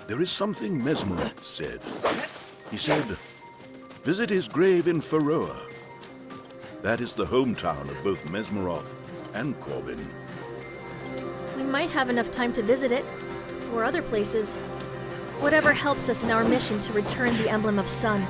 There is something Mesmerith said. He said, visit his grave in Faroa. That is the hometown of both Mesmeroth and Corbin. We might have enough time to visit it, or other places. Whatever helps us in our mission to return the Emblem of Sun.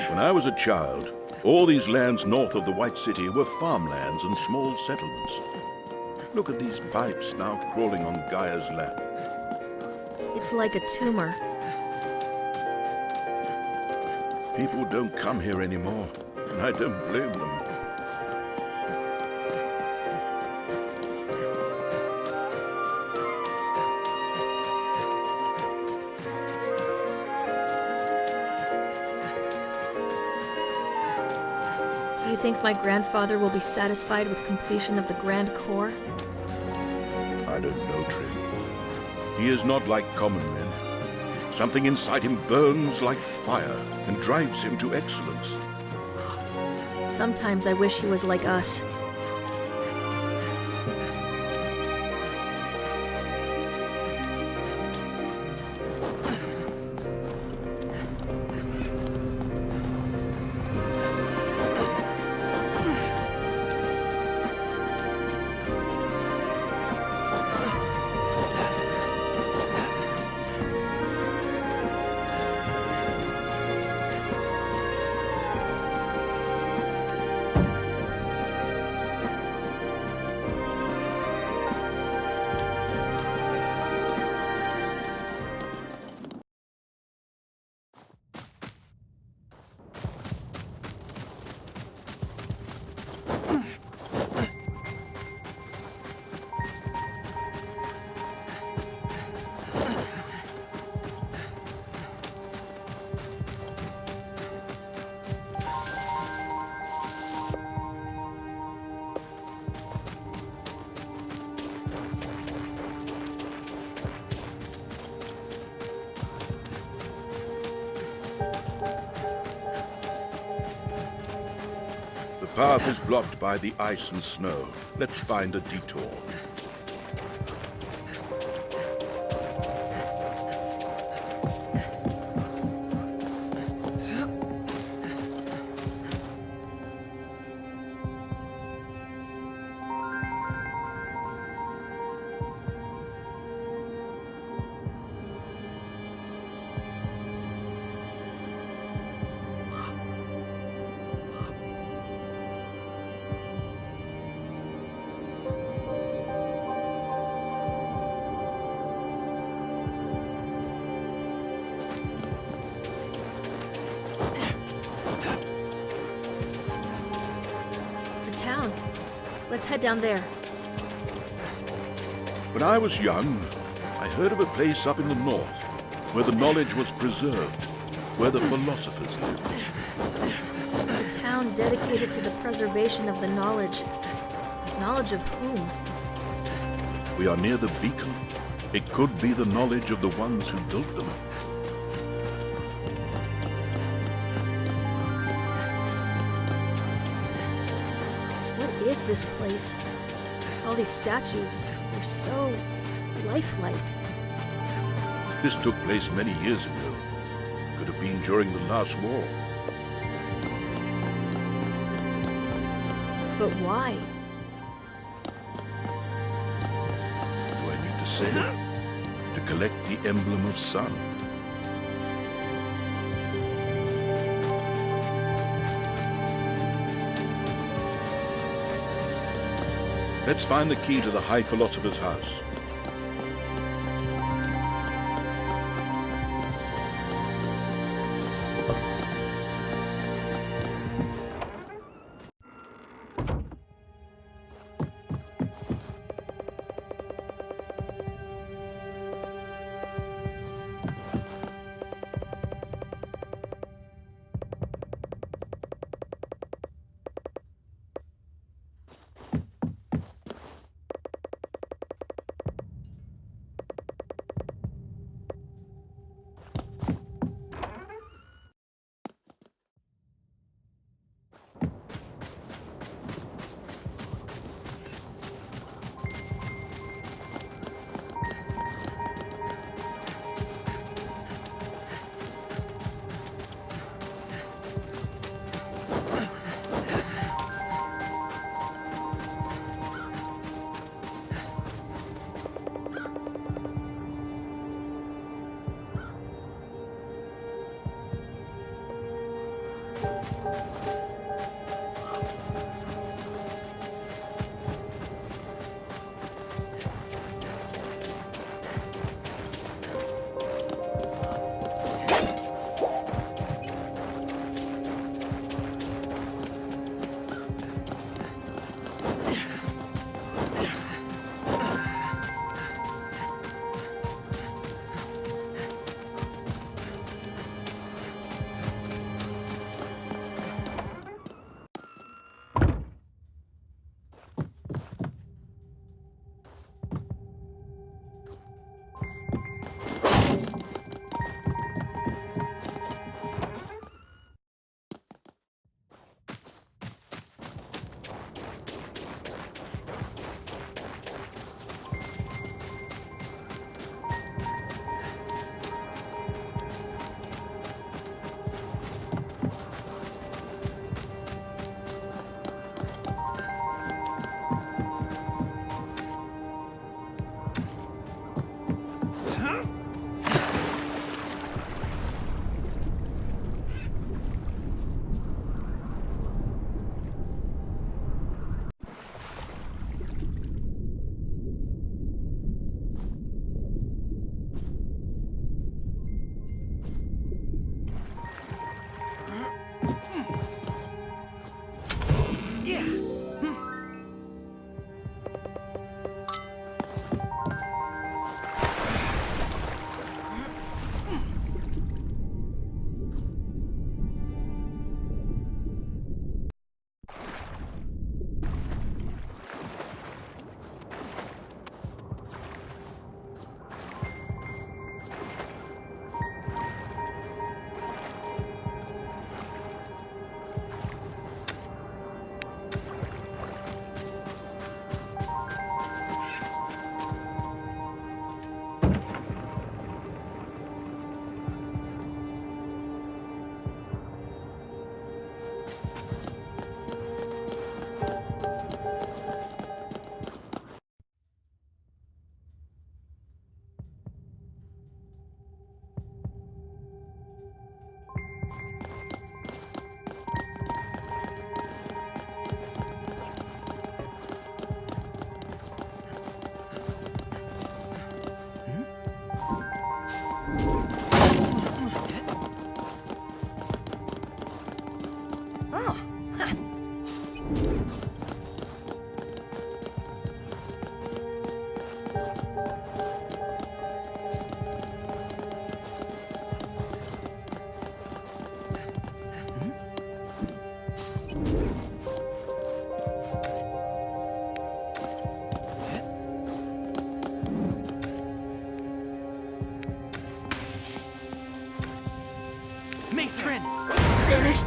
When I was a child, all these lands north of the White City were farmlands and small settlements. Look at these pipes now crawling on Gaia's lap. It's like a tumor. People don't come here anymore, and I don't blame them. Do you think my grandfather will be satisfied with completion of the Grand Core? I don't know, Trim. He is not like common men. Something inside him burns like fire and drives him to excellence. Sometimes I wish he was like us. The path is blocked by the ice and snow. Let's find a detour. Let's head down there. When I was young, I heard of a place up in the north where the knowledge was preserved, where the philosophers lived. A town dedicated to the preservation of the knowledge. Knowledge of whom? We are near the beacon. It could be the knowledge of the ones who built them. What is this place? All these statues, they're so lifelike. This took place many years ago. Could have been during the last war. But why? Do I need to say it? To collect the emblem of sun. Let's find the key to the High Philosopher's house.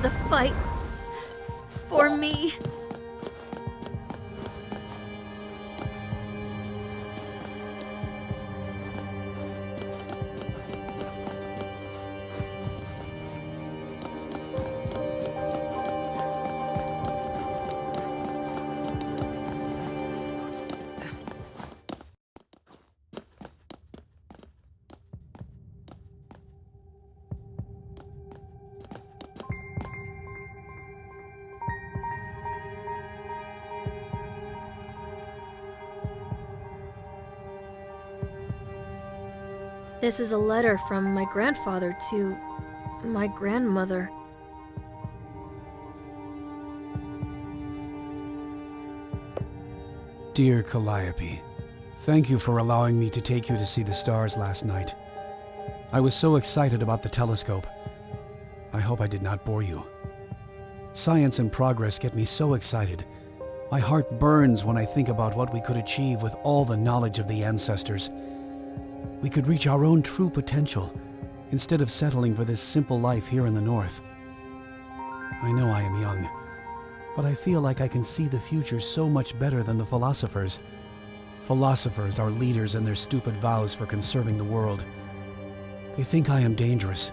the fight for me. This is a letter from my grandfather to my grandmother. Dear Calliope, thank you for allowing me to take you to see the stars last night. I was so excited about the telescope. I hope I did not bore you. Science and progress get me so excited. My heart burns when I think about what we could achieve with all the knowledge of the ancestors. We could reach our own true potential instead of settling for this simple life here in the North. I know I am young, but I feel like I can see the future so much better than the philosophers. Philosophers are leaders in their stupid vows for conserving the world. They think I am dangerous,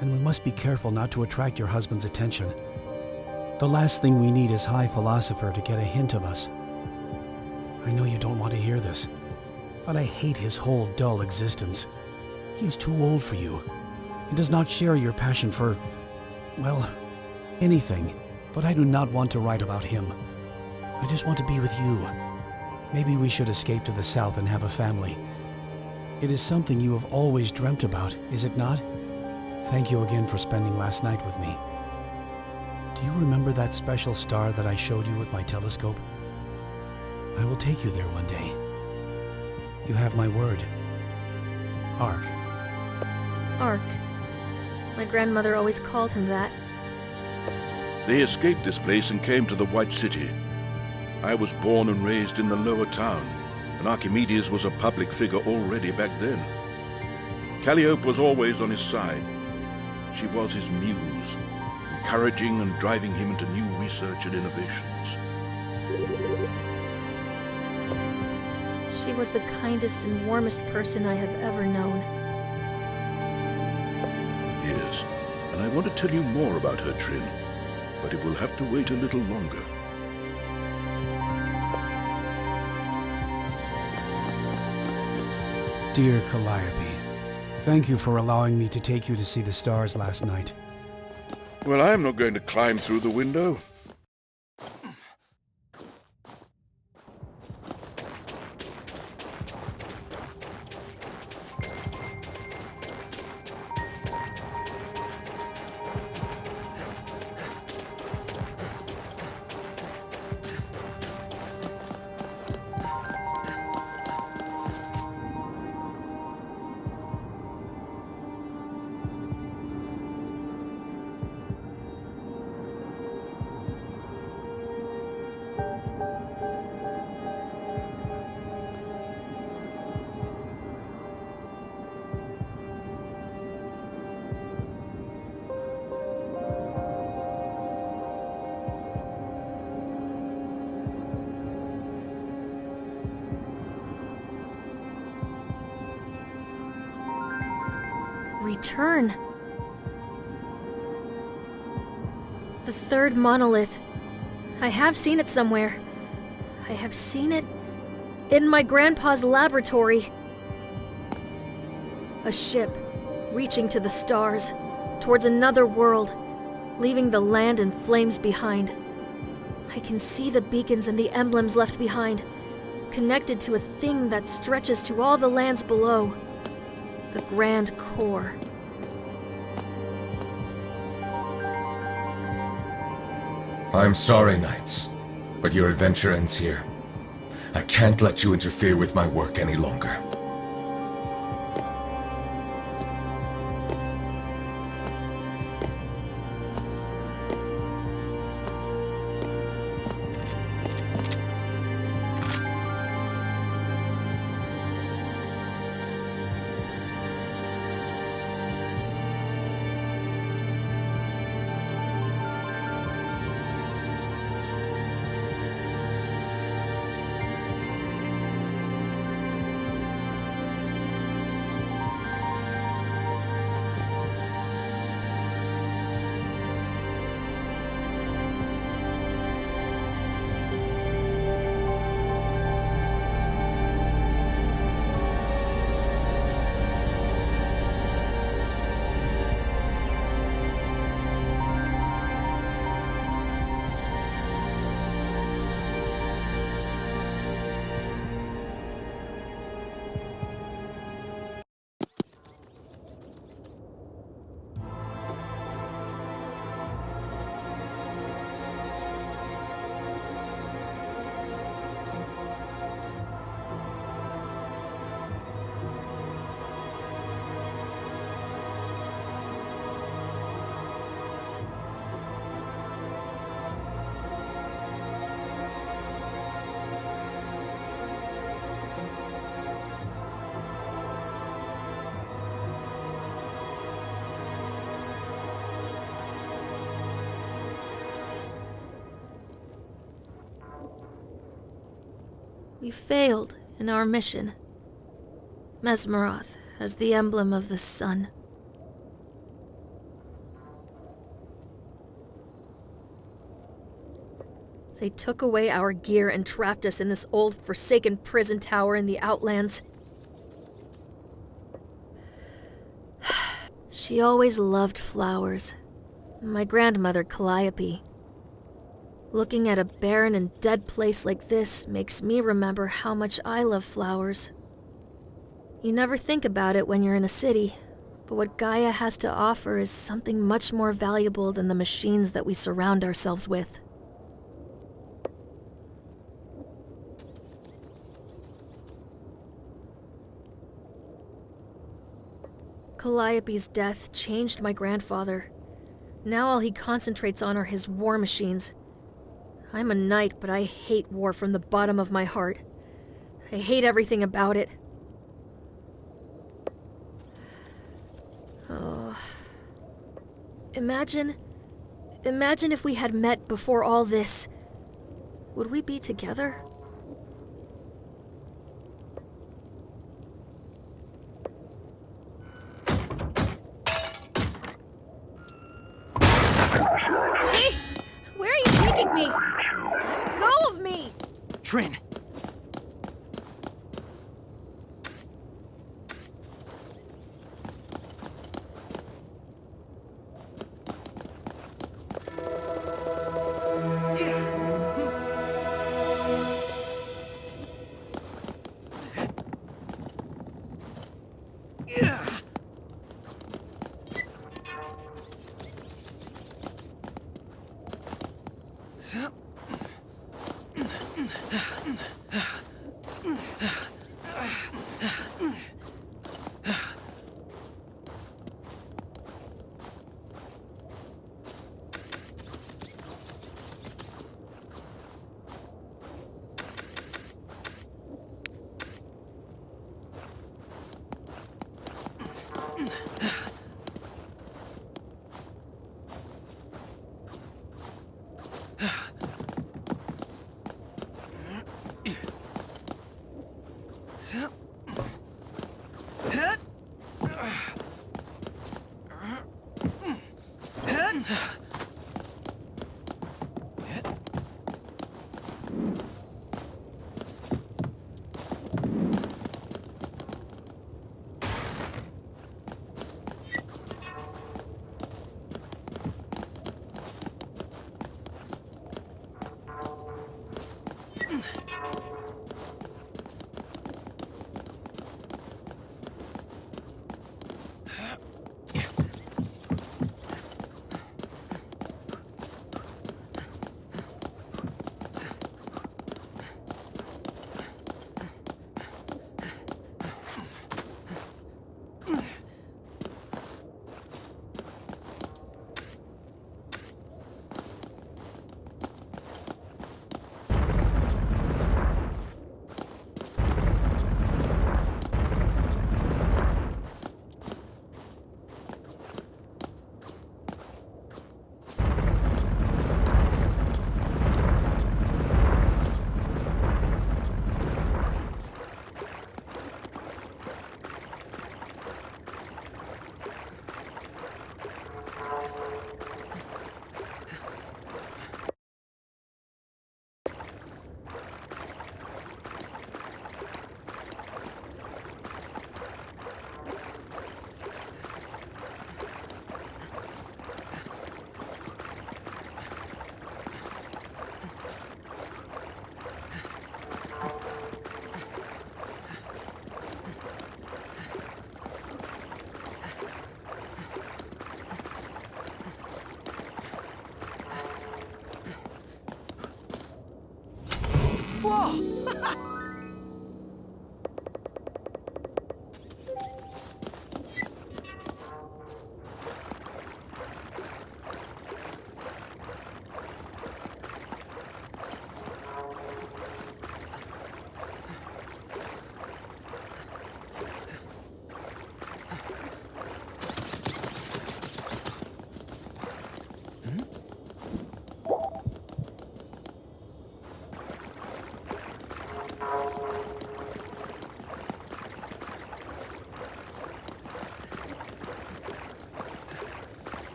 and we must be careful not to attract your husband's attention. The last thing we need is High Philosopher to get a hint of us. I know you don't want to hear this, but I hate his whole dull existence. He is too old for you, and does not share your passion for, well, anything. But I do not want to write about him. I just want to be with you. Maybe we should escape to the south and have a family. It is something you have always dreamt about, is it not? Thank you again for spending last night with me. Do you remember that special star that I showed you with my telescope? I will take you there one day. You have my word. Ark. Ark. My grandmother always called him that. They escaped this place and came to the White City. I was born and raised in the lower town, and Archimedes was a public figure already back then. Calliope was always on his side. She was his muse, encouraging and driving him into new research and innovations. She was the kindest and warmest person I have ever known. Yes, and I want to tell you more about her, Trin, but it will have to wait a little longer. Dear Calliope, thank you for allowing me to take you to see the stars last night. Well, I'm not going to climb through the window. Return. The third monolith. I have seen it somewhere. I have seen it in my grandpa's laboratory. A ship reaching to the stars, towards another world, leaving the land in flames behind. I can see the beacons and the emblems left behind, connected to a thing that stretches to all the lands below. The Grand Core. I'm sorry, Knights, but your adventure ends here. I can't let you interfere with my work any longer. We failed in our mission. Mesmeroth as the emblem of the sun. They took away our gear and trapped us in this old, forsaken prison tower in the Outlands. She always loved flowers. My grandmother, Calliope. Looking at a barren and dead place like this makes me remember how much I love flowers. You never think about it when you're in a city, but what Gaia has to offer is something much more valuable than the machines that we surround ourselves with. Calliope's death changed my grandfather. Now all he concentrates on are his war machines. I'm a knight, but I hate war from the bottom of my heart. I hate everything about it. Oh. Imagine if we had met before all this. Would we be together? Hey! Where are you taking me? Let go of me! Trin!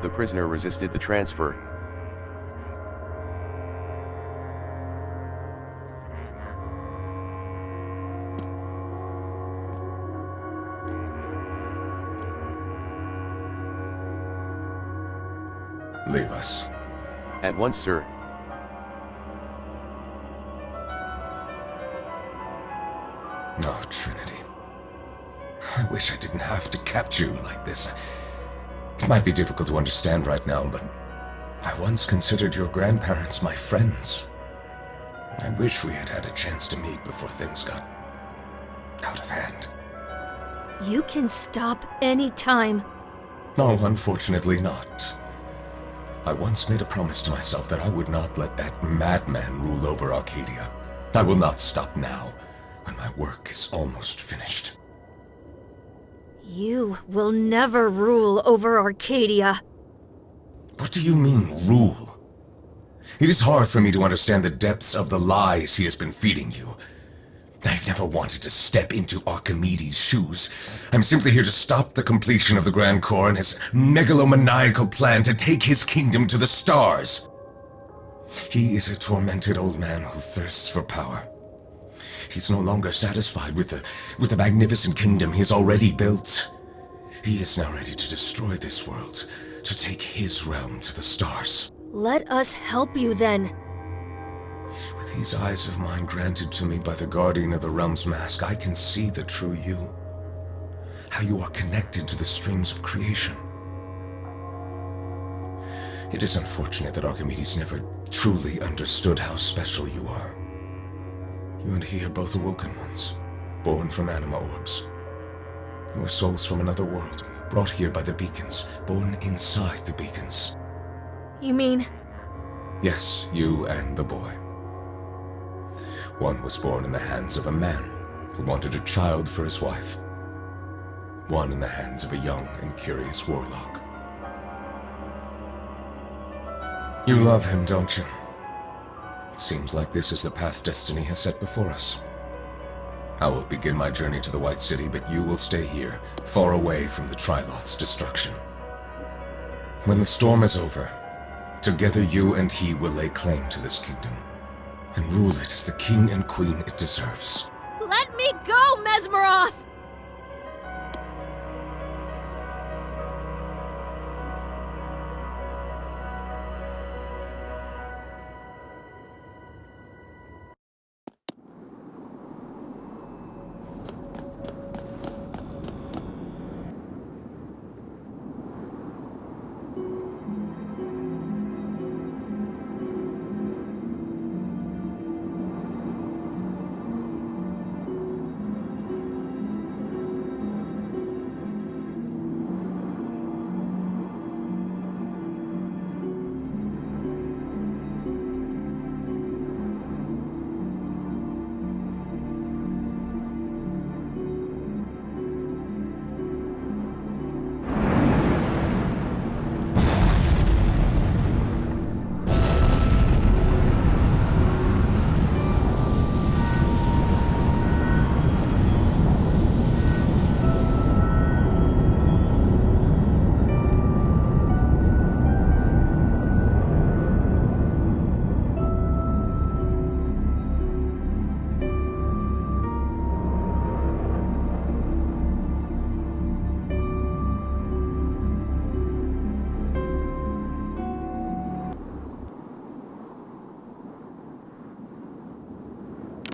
The prisoner resisted the transfer. Leave us. At once, sir. Oh, Trinity. I wish I didn't have to capture you like this. It might be difficult to understand right now, but I once considered your grandparents my friends. I wish we had had a chance to meet before things got out of hand. You can stop any time. No, unfortunately not. I once made a promise to myself that I would not let that madman rule over Arcadia. I will not stop now, when my work is almost finished. You will never rule over Arcadia. What do you mean, rule? It is hard for me to understand the depths of the lies he has been feeding you. I've never wanted to step into Archimedes' shoes. I'm simply here to stop the completion of the Grand Core and his megalomaniacal plan to take his kingdom to the stars. He is a tormented old man who thirsts for power. He's no longer satisfied with the magnificent kingdom he has already built. He is now ready to destroy this world, to take his realm to the stars. Let us help you then. With these eyes of mine granted to me by the guardian of the realm's mask, I can see the true you. How you are connected to the streams of creation. It is unfortunate that Archimedes never truly understood how special you are. You and he are both awoken ones, born from anima orbs. You are souls from another world, brought here by the beacons, born inside the beacons. You mean... Yes, you and the boy. One was born in the hands of a man who wanted a child for his wife. One in the hands of a young and curious warlock. You love him, don't you? It seems like this is the path destiny has set before us. I will begin my journey to the White City, but you will stay here, far away from the Triloth's destruction. When the storm is over, together you and he will lay claim to this kingdom, and rule it as the king and queen it deserves. Let me go, Mesmeroth!